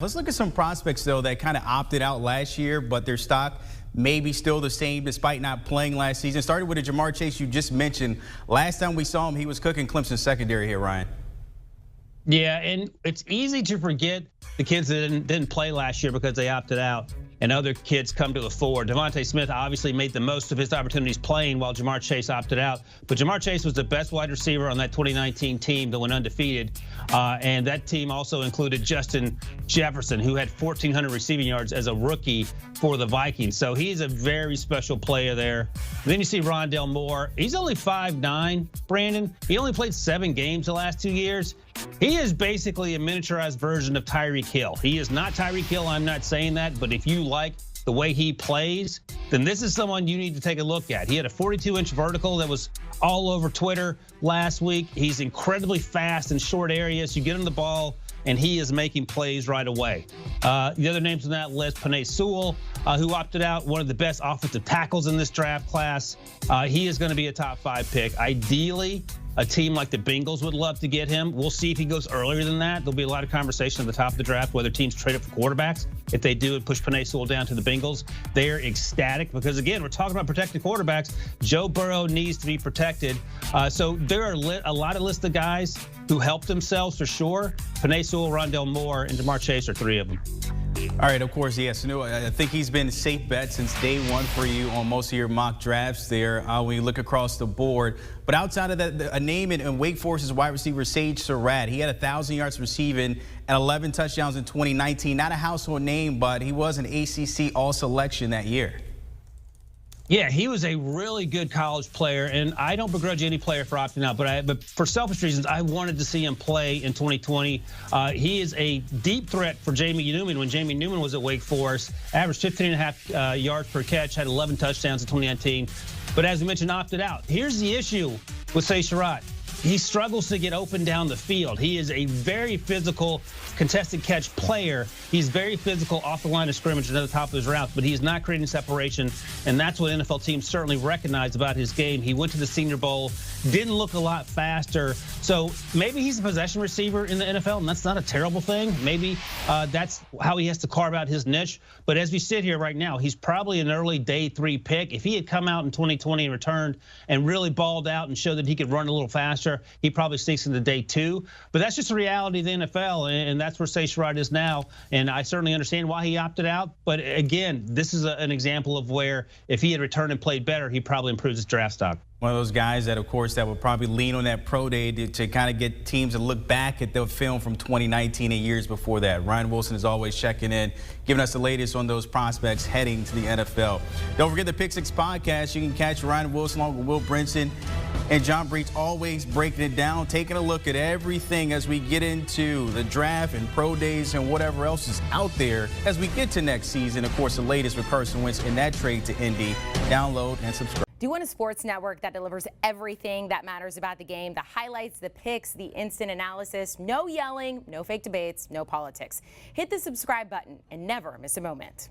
Let's look at some prospects, though, that kind of opted out last year, but their stock maybe still the same despite not playing last season. Started with a Jamar Chase you just mentioned. Last time we saw him, he was cooking Clemson's secondary here, Ryan. Yeah, and it's easy to forget the kids that didn't play last year because they opted out, and other kids come to the fore. Devontae Smith obviously made the most of his opportunities playing while Jamar Chase opted out. But Jamar Chase was the best wide receiver on that 2019 team that went undefeated. And that team also included Justin Jefferson, who had 1,400 receiving yards as a rookie for the Vikings. So he's a very special player there. And then you see Rondale Moore. He's only 5'9", Brandon. He only played 7 games the last 2 years. He is basically a miniaturized version of Tyreek Hill. He is not Tyreek Hill, I'm not saying that, but if you like the way he plays, then this is someone you need to take a look at. He had a 42-inch vertical that was all over Twitter last week. He's incredibly fast in short areas. You get him the ball, and he is making plays right away. The other names on that list, Penei Sewell, who opted out, one of the best offensive tackles in this draft class. He is going to be a top 5 pick. Ideally, a team like the Bengals would love to get him. We'll see if he goes earlier than that. There'll be a lot of conversation at the top of the draft whether teams trade up for quarterbacks. If they do and push Penei Sewell down to the Bengals, they're ecstatic because, again, we're talking about protected quarterbacks. Joe Burrow needs to be protected. So there are a lot of list of guys who helped themselves for sure. Penei Sewell, Rondale Moore, and Jamar Chase are 3 of them. All right, of course, yes. I think he's been a safe bet since day one for you on most of your mock drafts there when you look across the board. But outside of that, a name in Wake Forest's wide receiver, Sage Surratt. He had 1,000 yards receiving and 11 touchdowns in 2019. Not a household name, but he was an ACC All-Selection that year. Yeah, he was a really good college player, and I don't begrudge any player for opting out, but for selfish reasons, I wanted to see him play in 2020. He is a deep threat for Jamie Newman. When Jamie Newman was at Wake Forest, averaged 15.5 yards per catch, had 11 touchdowns in 2019. But as we mentioned, opted out. Here's the issue with Surratt. He struggles to get open down the field. He is a very physical contested catch player. He's very physical off the line of scrimmage and at the top of his routes, but he's not creating separation, and that's what NFL teams certainly recognize about his game. He went to the Senior Bowl, didn't look a lot faster, so maybe he's a possession receiver in the NFL, and that's not a terrible thing. Maybe that's how he has to carve out his niche, but as we sit here right now, he's probably an early day 3 pick. If he had come out in 2020 and returned and really balled out and showed that he could run a little faster, he probably sneaks into day 2. But that's just the reality of the NFL, and that's where Surratt is now. And I certainly understand why he opted out. But again, this is an example of where if he had returned and played better, he probably improves his draft stock. One of those guys that, of course, that would probably lean on that pro day to kind of get teams to look back at the film from 2019 and years before that. Ryan Wilson is always checking in, giving us the latest on those prospects heading to the NFL. Don't forget the Pick 6 podcast. You can catch Ryan Wilson along with Will Brinson and John Breach, always breaking it down, taking a look at everything as we get into the draft and pro days and whatever else is out there as we get to next season. Of course, the latest with Carson Wentz in that trade to Indy. Download and subscribe. Do you want a sports network that delivers everything that matters about the game? The highlights, the picks, the instant analysis, no yelling, no fake debates, no politics. Hit the subscribe button and never miss a moment.